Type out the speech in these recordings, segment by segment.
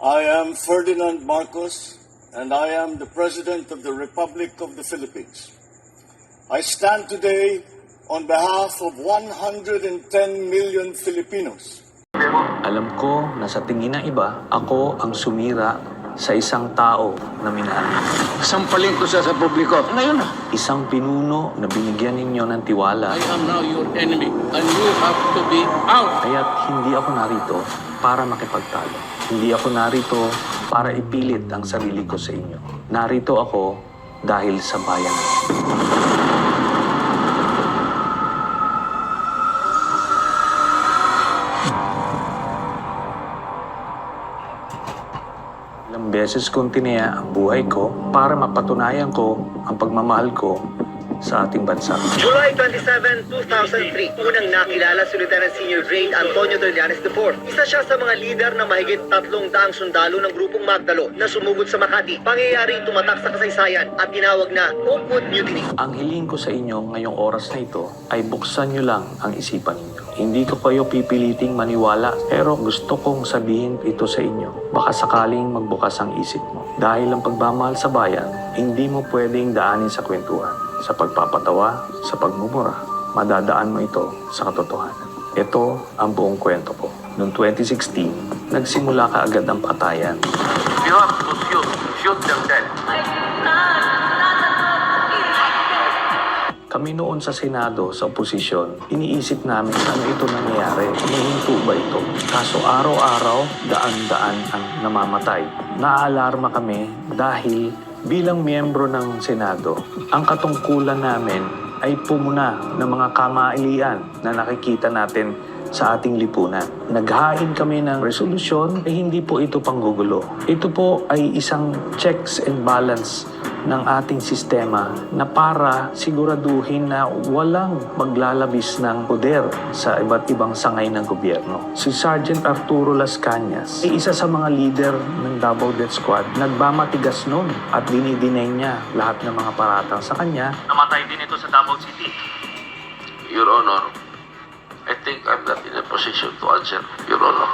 I am Ferdinand Marcos, and I am the President of the Republic of the Philippines. I stand today on behalf of 110 million Filipinos. Alam ko na sa tingin ng iba, ako ang sumira sa isang tao na minahal. Sampalin ko siya sa publiko. Ngayon na. Isang pinuno na binigyan ninyo ng tiwala. I am now your enemy and you have to be out. Kaya't hindi ako narito para makipagtalo. Hindi ako narito para ipilit ang sarili ko sa inyo. Narito ako dahil sa bayan. Ilang beses kong tinaya ang buhay ko para mapatunayan ko ang pagmamahal ko sa ating bansa. July 27, 2003, unang nakilala si Lieutenant Senior Grade Antonio Trillanes IV. Isa siya sa mga lider ng mahigit 300 sundalo ng grupong Magdalo na sumugod sa Makati. Pangyayaring tumatak sa kasaysayan at tinawag na Oakwood Mutiny. Ang hiling ko sa inyo ngayong oras na ito ay buksan nyo lang ang isipan ninyo. Hindi ko kayo pipiliting maniwala, pero gusto kong sabihin ito sa inyo. Baka sakaling magbukas ang isip mo. Dahil ang pagmamahal sa bayan, hindi mo pwedeng daanin sa kwentuhan, sa pagpapatawa, sa pagmumura. Madadaan mo ito sa katotohanan. Ito ang buong kwento ko. Noong 2016, nagsimula kaagad ang patayan. You have to shoot them dead. Kami noon sa Senado, sa oposisyon, iniisip namin ano ito nangyayari. Humihinto ba ito? Kaso araw-araw, daan-daan ang namamatay. Naaalarma kami dahil bilang miyembro ng Senado, ang katungkulan namin ay pumuna ng mga kamailian na nakikita natin sa ating lipunan. Naghain kami ng resolusyon, hindi po ito panggugulo. Ito po ay isang checks and balance ng ating sistema na para siguraduhin na walang maglalabis ng poder sa iba't ibang sangay ng gobyerno. Si Sergeant Arturo Las Cañas ay isa sa mga leader ng Davao Death Squad. Nagmamatigas nun at dinidinay niya lahat ng mga paratang sa kanya. Namatay din ito sa Davao City. Your Honor, I think I'm not in a position to answer, Your Honor.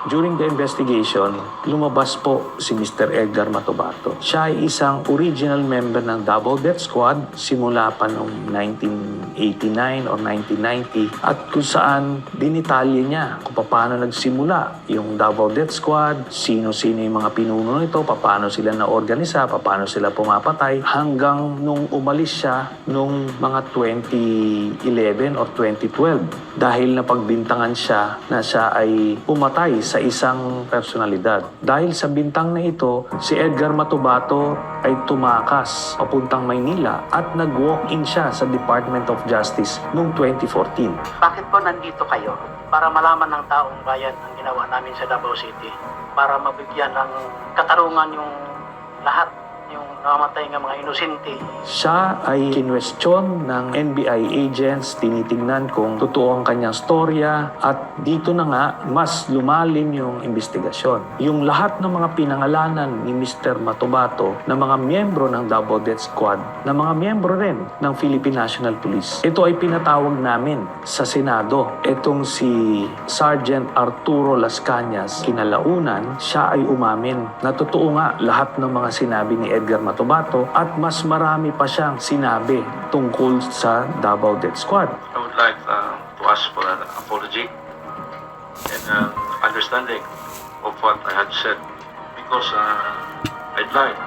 During the investigation, lumabas po si Mr. Edgar Matubato. Siya ay isang original member ng Davao Death Squad simula pa noong 1989 or 1990 at kung saan dinitalye niya kung paano nagsimula yung Davao Death Squad, sino-sino yung mga pinuno nito, paano sila na-organisa, paano sila pumapatay hanggang nung umalis siya nung mga 2011 or 2012 dahil napagbintangan siya na siya ay pumatay sa isang personalidad. Dahil sa bintang na ito, si Edgar Matubato ay tumakas papuntang Maynila at nag-walk-in siya sa Department of Justice noong 2014. Bakit po nandito kayo? Para malaman ng taong bayan ang ginawa namin sa Davao City. Para mabigyan ng katarungan yung lahat, yung namatay ng mga inosente. Siya ay kinwestiyon ng NBI agents, tinitingnan kung totoo ang kanyang storya at dito na nga mas lumalim yung investigasyon. Yung lahat ng mga pinangalanan ni Mr. Matubato na mga miyembro ng Davao Death Squad, na mga miyembro rin ng Philippine National Police. Ito ay pinatawag namin sa Senado. Itong si Sergeant Arturo Las Cañas, kinalaunan, siya ay umamin na totoo nga lahat ng mga sinabi ni Edgar Matubato at mas marami pa siyang sinabi tungkol sa Davao Death Squad. I would like to ask for an apology and understanding of what I had said because I'd like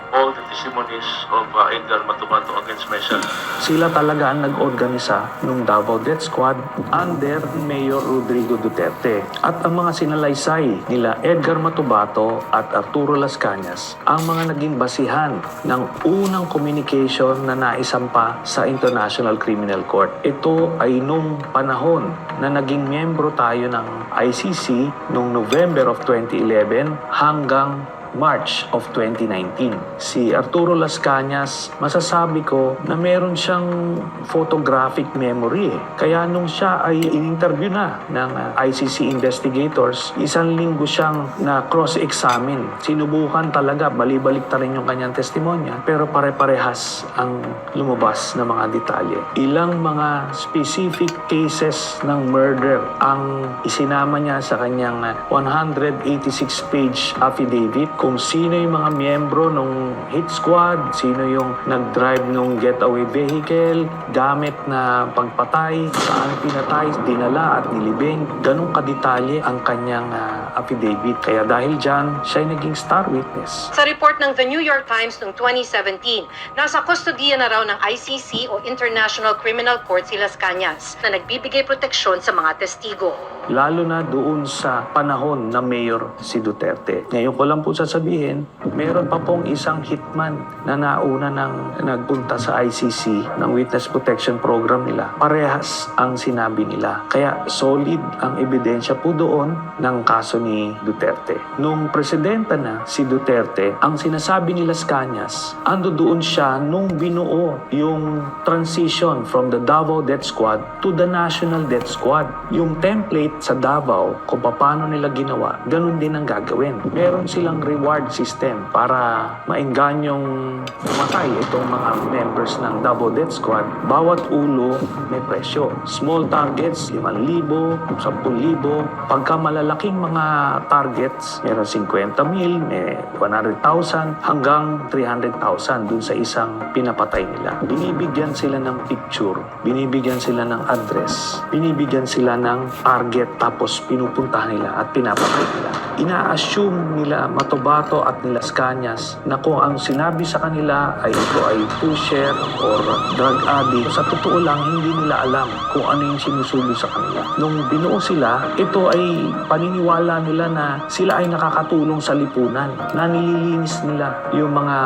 all the testimonies of Edgar Matubato against myself. Sila talaga ang nag-organisa ng Davao Death Squad under Mayor Rodrigo Duterte. At ang mga sinalaysay nila Edgar Matubato at Arturo Las Cañas ang mga naging basihan ng unang communication na naisampa sa International Criminal Court. Ito ay nung panahon na naging miyembro tayo ng ICC noong November of 2011 hanggang March of 2019. Si Arturo Las Cañas, masasabi ko na meron siyang photographic memory eh. Kaya nung siya ay in-interview na ng ICC investigators, isang linggo siyang na cross-examine. Sinubukan talaga, balibalik ta rin yung kanyang testimonya, pero pare-parehas ang lumabas na mga detalye. Ilang mga specific cases ng murder ang isinama niya sa kanyang 186-page affidavit, kung sino yung mga miyembro ng hit squad, sino yung nag-drive ng getaway vehicle, gamit na pagpatay, saan pinatay, dinala at nilibing. Ganun kadetalye ang kanyang affidavit. Kaya dahil dyan, siya ay naging star witness. Sa report ng The New York Times noong 2017, nasa kustodiya na raw ng ICC o International Criminal Court si Las Cañas na nagbibigay proteksyon sa mga testigo. Lalo na doon sa panahon na mayor si Duterte. Ngayon ko lang po sasabihin, meron pa pong isang hitman na nauna nang nagpunta sa ICC ng Witness Protection Program nila. Parehas ang sinabi nila. Kaya solid ang ebidensya po doon ng kaso ni Duterte. Nung presidenta na si Duterte, ang sinasabi ni Las Cañas, ando doon siya nung binuo yung transition from the Davao Death Squad to the National Death Squad. Yung template sa Davao, kung paano nila ginawa, ganun din ang gagawin. Meron silang reward system para maenganyong pumatay itong mga members ng Davao Death Squad. Bawat ulo may presyo. Small targets, 5,000, 10,000. Pagka malalaking mga targets, meron 50,000, may 100,000, hanggang 300,000 dun sa isang pinapatay nila. Binibigyan sila ng picture, binibigyan sila ng address, binibigyan sila ng target, tapos pinupuntahan nila at pinapatay nila. Ina-assume nila Matobato at ni Las Cañas na kung ang sinabi sa kanila ay ito ay pusher or drug addict. Sa totoo lang, hindi nila alam kung ano yung sinusulo sa kanila. Nung binuo sila, ito ay paniniwala nila na sila ay nakakatulong sa lipunan, na nililinis nila yung mga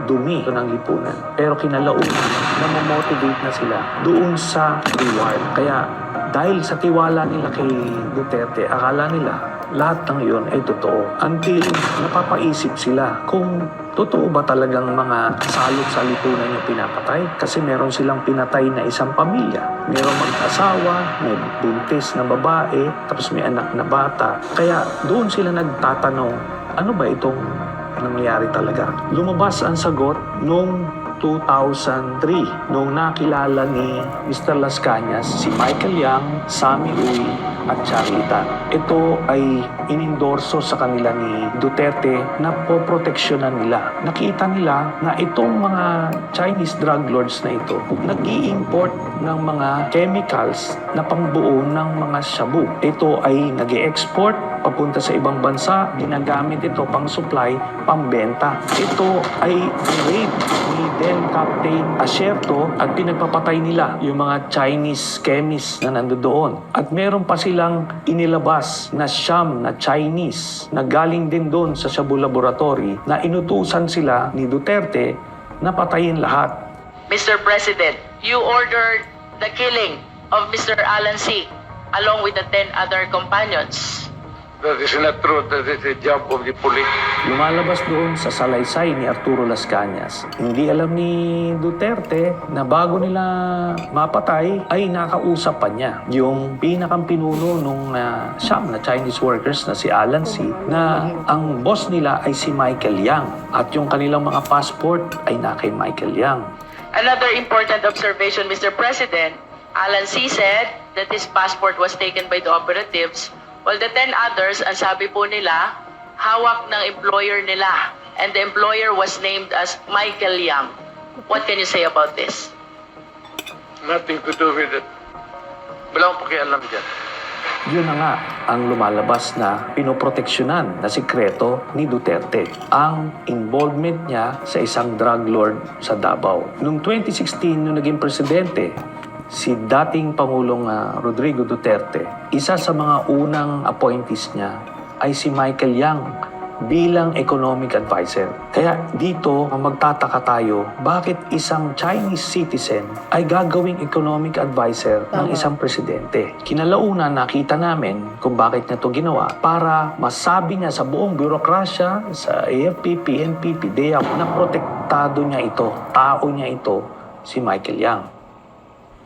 dumi ng lipunan. Pero kinalaon na motivate na sila doon sa reward. Kaya dahil sa tiwala nila kay Duterte, akala nila lahat ng iyon ay totoo. Until napapaisip sila kung totoo ba talagang mga salot sa lipunan yung pinapatay? Kasi meron silang pinatay na isang pamilya. Merong mag-asawa, may buntis na babae, tapos may anak na bata. Kaya doon sila nagtatanong, ano ba itong nangyari talaga? Lumabas ang sagot noong 2003, nung nakilala ni Mr. Las Cañas si Michael Yang, Sammy Uy at Charlie Tan. Ito ay inendorso sa kanila ni Duterte na poproteksyonan nila. Nakita nila na itong mga Chinese drug lords na ito nag-i-import ng mga chemicals na pangbuo ng mga shabu. Ito ay nag-i-export papunta sa ibang bansa, ginagamit ito pang supply, pambenta. Ito ay raid ni then Captain Asierto at pinagpapatay nila yung mga Chinese chemists na nandoon. At meron pa silang inilabas na siyam na Chinese na galing din doon sa Shabu Laboratory na inutusan sila ni Duterte na patayin lahat. Mr. President, you ordered the killing of Mr. Alan C. along with the 10 other companions. That is not true. That is the job of the police. Lumalabas doon sa salaysay ni Arturo Las Cañas. Hindi alam ni Duterte na bago nila mapatay ay nakausap pa niya yung pinakang pinuno nung siyam na Chinese workers na si Alan C. na ang boss nila ay si Michael Yang at yung kanilang mga passport ay na kay Michael Yang. Another important observation, Mr. President, Alan C. said that his passport was taken by the operatives, while the 10 others, ang sabi po nila, hawak ng employer nila. And the employer was named as Michael Yang. What can you say about this? Nothing to do with it. Wala akong pakialam dyan. Yun na nga ang lumalabas na pinoproteksyonan na sikreto ni Duterte. Ang involvement niya sa isang drug lord sa Davao. Noong 2016, nung naging presidente, si dating Pangulong Rodrigo Duterte, isa sa mga unang appointees niya ay si Michael Yang bilang economic advisor. Kaya dito magtataka tayo, bakit isang Chinese citizen ay gagawing economic advisor ng isang presidente? Kinalaunan nakita namin kung bakit niya ito ginawa para masabi niya sa buong bürokrasya, sa AFP, PNP, PDEA na protektado niya ito, tao niya ito, si Michael Yang.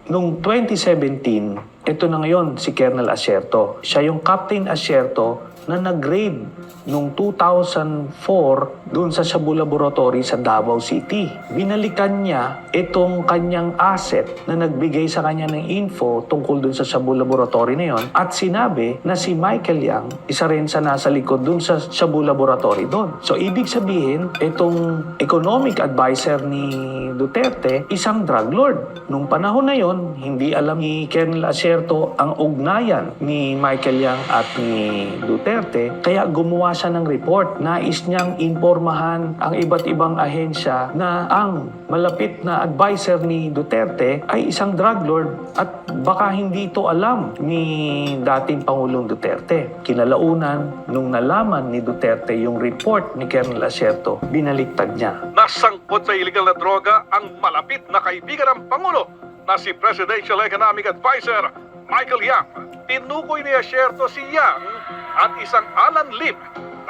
Noong 2017, ito na ngayon si Colonel Asierto. Siya yung Captain Asierto na nag-raid noong 2004 doon sa Shabu Laboratory sa Davao City. Binalikan niya itong kanyang asset na nagbigay sa kanya ng info tungkol doon sa Shabu Laboratory na yon at sinabi na si Michael Yang isa rin sa nasa likod doon sa Shabu Laboratory doon. So ibig sabihin, itong economic advisor ni Duterte, isang drug lord. Nung panahon na yon, hindi alam ni Colonel Asierto ang ugnayan ni Michael Yang at ni Duterte. Kaya gumawa siya ng report. Nais niyang impormahan ang iba't ibang ahensya na ang malapit na advisor ni Duterte ay isang drug lord at baka hindi ito alam ni dating Pangulong Duterte. Kinalaunan, nung nalaman ni Duterte yung report ni Colonel Asierto, binaliktad niya. Nasangkot sa illegal na droga ang malapit na kaibigan ng Pangulo na si Presidential Economic Advisor Michael Yang. Tinukoy ni Asierto si Yang at isang Alan Lim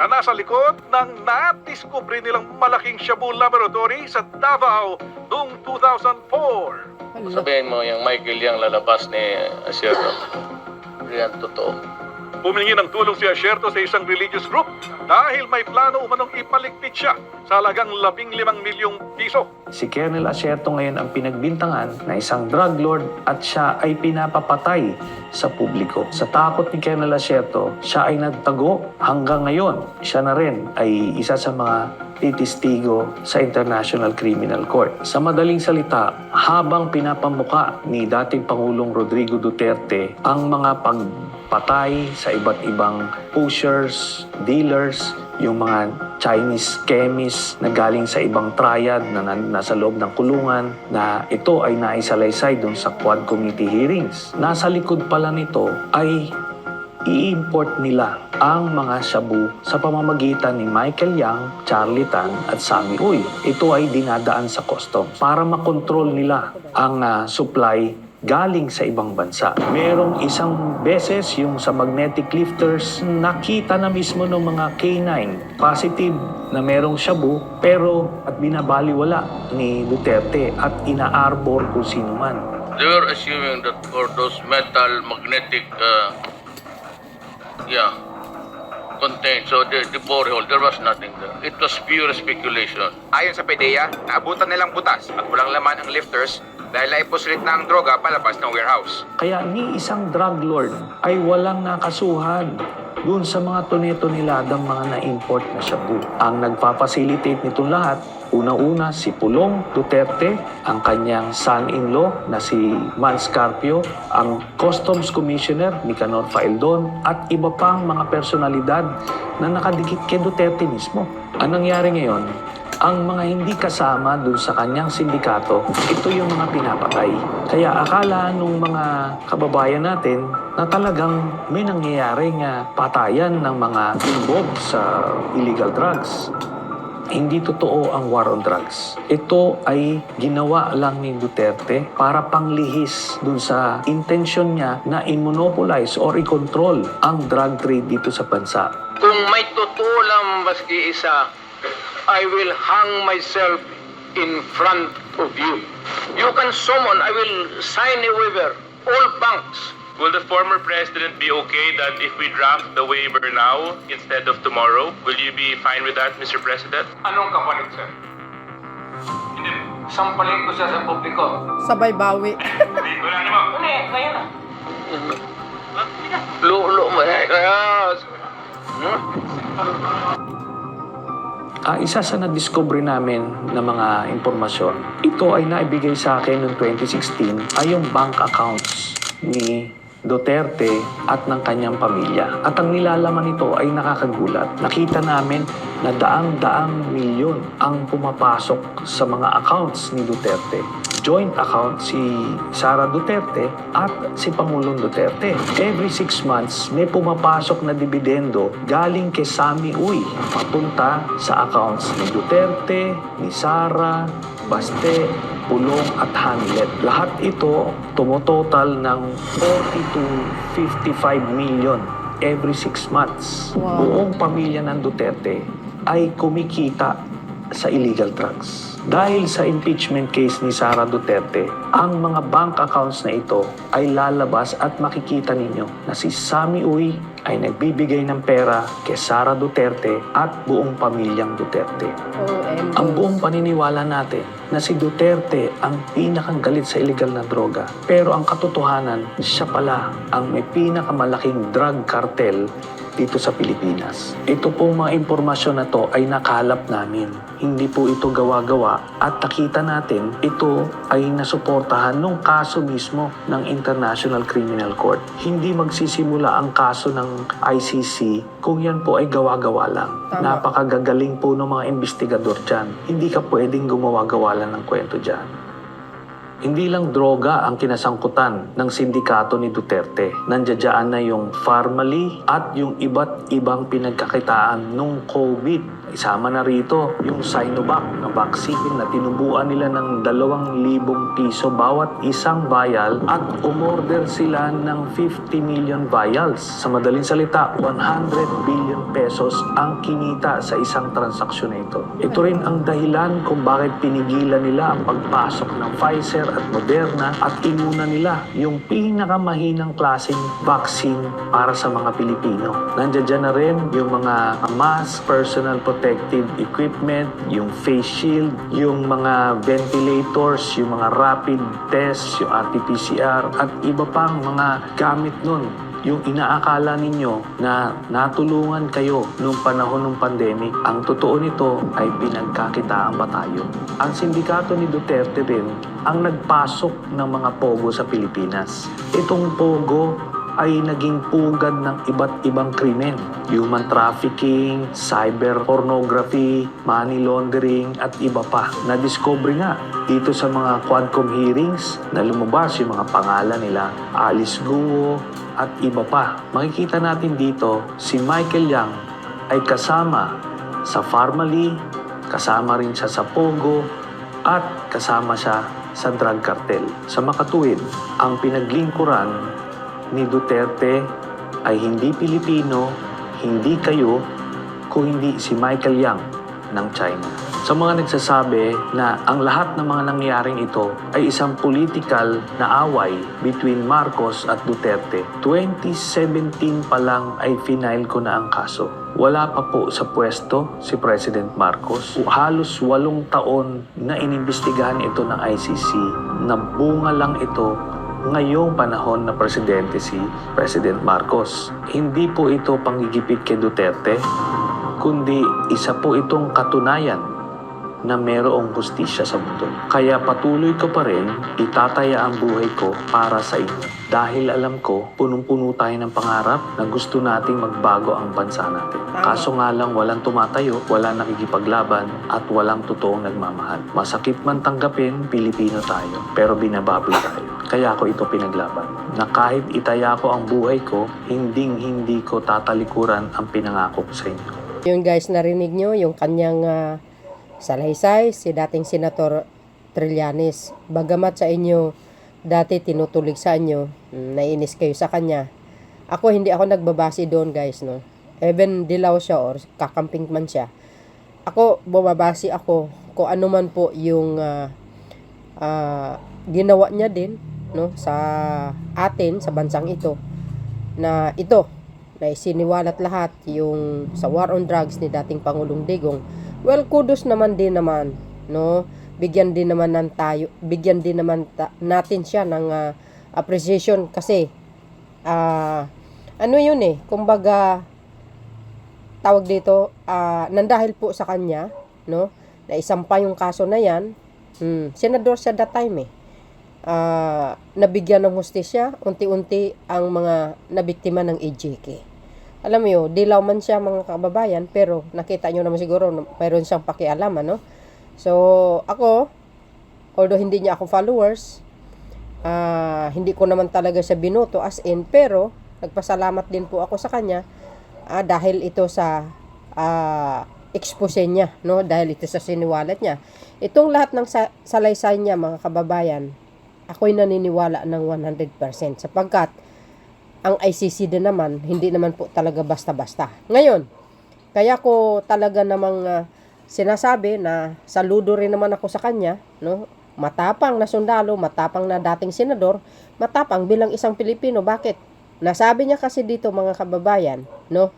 na nasa likod ng nadiskubre nilang malaking Shabu Laboratory sa Davao noong 2004. Sabihin mo, yung Michael Yang lalabas ni Asierto. Yan totoo. Humingi ng tulong si Asierto sa isang religious group dahil may plano umanong ipaligpit siya sa halagang 15 milyong piso. Si Colonel Asierto ngayon ang pinagbintangan na isang drug lord at siya ay pinapapatay sa publiko. Sa takot ni Colonel Asierto, siya ay nagtago hanggang ngayon. Siya na rin ay isa sa mga titistigo sa International Criminal Court. Sa madaling salita, habang pinapamuka ni dating Pangulong Rodrigo Duterte ang mga pagpatay sa iba't ibang pushers, dealers, yung mga Chinese chemists na galing sa ibang triad na nasa loob ng kulungan, na ito ay naisalaysay dun sa Quad Committee hearings. Nasa likod pala nito ay i-import nila ang mga shabu sa pamamagitan ni Michael Yang, Charlie Tan at Sammy Uy. Ito ay dinadaan sa customs para makontrol nila ang supply galing sa ibang bansa. Merong isang beses yung sa magnetic lifters, nakita na mismo ng mga K9 positive na merong shabu pero at binabaliwala ni Duterte at ina-arbor kung sino man. They were assuming that for those metal magnetic contained. So the borehole, there was nothing there. It was pure speculation. Ayon sa PDEA, naabutan nilang butas at walang laman ang lifters dahil naipusulit na ang droga palabas ng warehouse. Kaya ni isang drug lord ay walang nakasuhan dun sa mga tone-toneladang mga na-import na shabu. Ang nagpapacilitate nitong lahat, unang-una si Pulong Duterte, ang kanyang son-in-law na si Man Scarpio, ang Customs Commissioner Nicanor Faeldon, at iba pang mga personalidad na nakadikit kay Duterte mismo. Ang nangyari ngayon, ang mga hindi kasama dun sa kanyang sindikato, ito yung mga pinapatay. Kaya akala nung mga kababayan natin na talagang may nangyayaring patayan ng mga involved sa illegal drugs. Hindi totoo ang war on drugs. Ito ay ginawa lang ni Duterte para panglihis dun sa intensyon niya na i-monopolize or i-control ang drug trade dito sa bansa. Kung may totoo lang maski isa, I will hang myself in front of you. You can summon, I will sign a waiver, all banks. Will the former president be okay that if we draft the waiver now instead of tomorrow? Will you be fine with that, Mr. President? Anong kapalit, sir? Hindi. Sampalin ko siya sa publiko. Sabay bawi. Wala naman. Ano eh? Ngayon na. Lulo mo kaya. Isa sa na-discover namin na mga impormasyon, ito ay naibigay sa akin noong 2016 ay yung bank accounts ni Duterte at ng kanyang pamilya. At ang nilalaman nito ay nakakagulat. Nakita namin na daang-daang milyon ang pumapasok sa mga accounts ni Duterte. Joint account si Sara Duterte at si Pangulong Duterte. Every 6 months, may pumapasok na dividendo galing kay Sammy Uy papunta sa accounts ni Duterte, ni Sara, Baste, Pulong at Hanlet. Lahat ito tumototal ng 40 to 55 million every 6 months. Buong pamilya ng Duterte ay kumikita sa illegal drugs. Dahil sa impeachment case ni Sara Duterte, ang mga bank accounts na ito ay lalabas at makikita ninyo na si Sammy Uy ay nagbibigay ng pera kay Sara Duterte at buong pamilyang Duterte. Ang buong paniniwala natin na si Duterte ang pinakang galit sa illegal na droga. Pero ang katotohanan, siya pala ang may pinakamalaking drug cartel dito sa Pilipinas. Ito pong mga impormasyon na to ay nakalap namin. Hindi po ito gawa-gawa at nakita natin ito ay nasuportahan nung kaso mismo ng International Criminal Court. Hindi magsisimula ang kaso ng ICC kung yan po ay gawa-gawa lang. Napakagagaling po ng mga investigador dyan. Hindi ka pwedeng gumawa-gawa lang ng kwento dyan. Hindi lang droga ang kinasangkutan ng sindikato ni Duterte. Nandiyan na yung Pharmally at yung iba't ibang pinagkakitaan nung COVID. Isama na rito yung Sinovac na vaccine na tinubuan nila ng 2,000 piso bawat isang vial at umorder sila ng 50 million vials. Sa madaling salita, 100 billion pesos ang kinita sa isang transaksyon na ito. Ito rin ang dahilan kung bakit pinigilan nila ang pagpasok ng Pfizer at Moderna at inuna nila yung pinakamahinang klaseng vaccine para sa mga Pilipino. Nandiyan na rin yung mga mask, personal protective equipment, yung face shield, yung mga ventilators, yung mga rapid tests, yung RT-PCR at iba pang mga gamit nun. Yung inaakala ninyo na natulungan kayo noong panahon ng pandemic, ang totoo nito ay pinagkakitaan ba tayo? Ang sindikato ni Duterte din ang nagpasok ng mga pogo sa Pilipinas. Itong pogo ay naging pugad ng iba't ibang krimen. Human trafficking, cyber pornography, money laundering at iba pa. Na-discover nga dito sa mga Quadcom hearings na lumabas yung mga pangalan nila, Alice Guo at iba pa. Makikita natin dito si Michael Yang ay kasama sa Pharmally, kasama rin siya sa Pogo at kasama siya sa drug cartel. Sa makatuwid, ang pinaglingkuran ni Duterte ay hindi Pilipino, hindi kayo, kung hindi si Michael Yang ng China. Sa mga nagsasabi na ang lahat ng mga nangyaring ito ay isang political na away between Marcos at Duterte, 2017 pa lang ay final ko na ang kaso. Wala pa po sa pwesto si President Marcos. Halos 8 taon na inimbestigahan ito ng ICC. Nabunga lang ito ngayong panahon na presidente si President Marcos. Hindi po ito panggigipit kay Duterte, kundi isa po itong katunayan na mayroong hustisya sa mundo. Kaya patuloy ko pa rin itataya ang buhay ko para sa inyo. Dahil alam ko, punong-puno tayo ng pangarap na gusto nating magbago ang bansa natin. Kaso nga lang walang tumatayo, walang nakikipaglaban, at walang totoong nagmamahal. Masakit man tanggapin, Pilipino tayo, pero binababoy tayo. Kaya ako ito pinaglaban. Na kahit itaya ko ang buhay ko, hindi ko tatalikuran ang pinangako ko sa inyo. Yun guys, narinig nyo yung kanyang salaysay, si dating Senator Trillanes. Bagamat sa inyo dati tinutulig sa inyo, nainis kayo sa kanya. Hindi ako nagbabase doon guys, no. Even dilaw siya or kakamping man siya. Bumabase ako kung ano man po yung ginawa niya din, no, sa atin, sa bansang ito. Na isiniwalat lahat yung sa war on drugs ni dating Pangulong Digong. Well, kudos naman din naman, no? Bigyan din naman natin siya ng appreciation kasi kumbaga tawag dito, nandahil po sa kanya, no? Na isampa yung kaso na yan. Senador siya that time nabigyan ng hustisya, unti-unti ang mga nabiktima ng EJK. Alam mo yun, dilaw man siya mga kababayan, pero nakita nyo naman siguro, mayroon siyang pakialam, ano? So, ako, although hindi niya ako followers, hindi ko naman talaga siya binoto as in, pero nagpasalamat din po ako sa kanya dahil ito sa expose niya, no? Dahil ito sa siniwalat niya. Itong lahat ng salaysay niya, mga kababayan, ako'y naniniwala ng 100% sapagkat ang ICC din naman, hindi naman po talaga basta-basta. Ngayon, kaya ko talaga namang sinasabi na saludo rin naman ako sa kanya, no? Matapang na sundalo, matapang na dating senador, matapang bilang isang Pilipino. Bakit? Nasabi niya kasi dito, mga kababayan, no?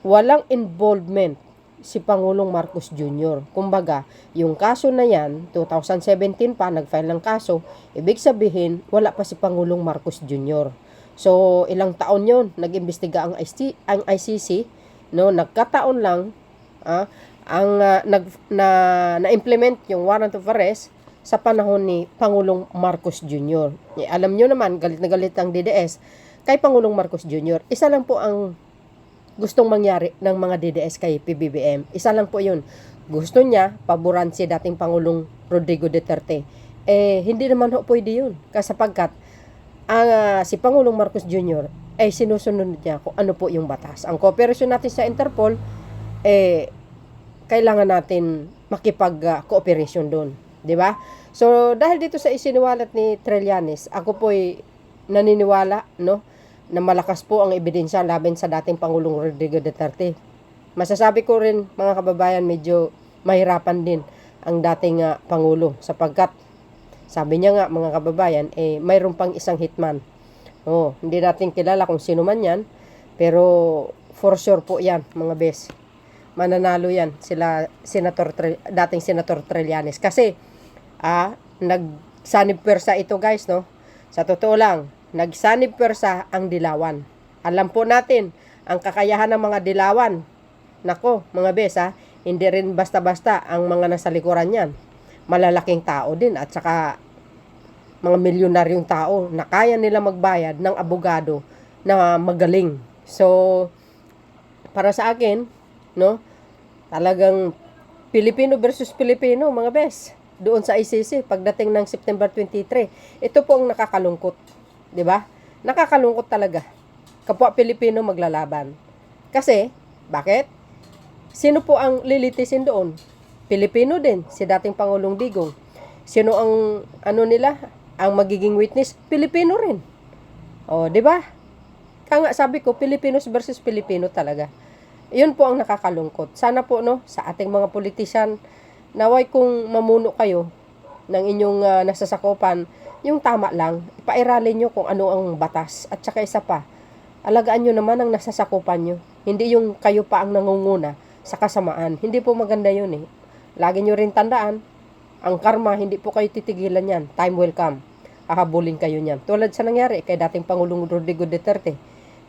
Walang involvement si Pangulong Marcos Jr. Kumbaga, yung kaso na yan, 2017 pa, nag-file ng kaso, ibig sabihin, wala pa si Pangulong Marcos Jr. So, ilang taon yon nag-imbestiga ang ICC, no? Nagkataon lang, na-implement yung warrant of arrest sa panahon ni Pangulong Marcos Jr. Alam nyo naman, galit na galit ang DDS kay Pangulong Marcos Jr. Isa lang po ang gustong mangyari ng mga DDS kay PBBM. Isa lang po yun. Gusto niya paboran si dating Pangulong Rodrigo Duterte. Hindi naman ho pwede yun. Kasapagkat si Pangulong Marcos Jr. Sinusunod niya kung ano po yung batas. Ang kooperasyon natin sa Interpol, kailangan natin makipag-cooperation doon. Diba? So, dahil dito sa isiniwalat ni Trillanes, ako po'y naniniwala, no? Na malakas po ang ebidensya laban sa dating Pangulong Rodrigo Duterte. Masasabi ko rin, mga kababayan, medyo mahirapan din ang dating Pangulo sapagkat sabi niya nga, mga kababayan, mayroon pang isang hitman. Hindi natin kilala kung sino man yan, pero for sure po yan, mga bes. Mananalo yan sila dating Senator Trillanes kasi nagsanib pwersa ito, guys, no? Sa totoo lang, nagsanib pwersa ang dilawan. Alam po natin ang kakayahan ng mga dilawan. Nako, mga bes, hindi rin basta-basta ang mga nasa likuran yan. Malalaking tao din at saka mga milyonaryong tao na kaya nila magbayad ng abogado na magaling. So, para sa akin, no, talagang Pilipino versus Pilipino, mga bes, doon sa ICC pagdating ng September 23. Ito po ang nakakalungkot. 'Di ba? Nakakalungkot talaga. Kapwa Pilipino maglalaban. Kasi, bakit? Sino po ang lilitisin doon? Pilipino din, si dating Pangulong Digong. Sino ang nila? Ang magiging witness? Pilipino rin. 'di ba? Kaya nga sabi ko, Filipinos versus Pilipino talaga. 'Yun po ang nakakalungkot. Sana po, no, sa ating mga politician, naway kung mamuno kayo ng inyong nasasakupan, yung tama lang, ipairalin nyo kung ano ang batas. At saka isa pa, alagaan nyo naman ang nasasakupan nyo. Hindi yung kayo pa ang nangunguna sa kasamaan. Hindi po maganda yun eh. Lagi nyo rin tandaan, ang karma, hindi po kayo titigilan yan. Time will come. Hahabulin kayo niyan. Tulad sa nangyari kay dating Pangulong Rodrigo Duterte.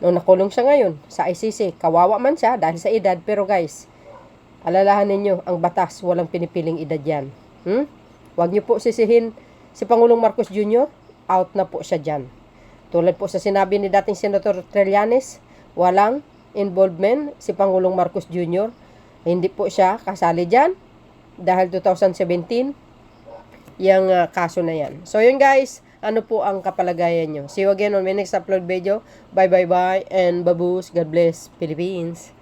Nung nakulong siya ngayon sa ICC, kawawa man siya dahil sa edad, pero guys, alalahanin ninyo, ang batas, walang pinipiling edad yan. Huwag nyo po sisihin si Pangulong Marcos Jr., out na po siya dyan. Tulad po sa sinabi ni dating Senator Trillanes, walang involvement si Pangulong Marcos Jr. Hindi po siya kasali dyan dahil 2017 yung kaso na yan. So yun, guys, ano po ang kapalagayan nyo. See you again on my next upload video. Bye and baboos. God bless Philippines.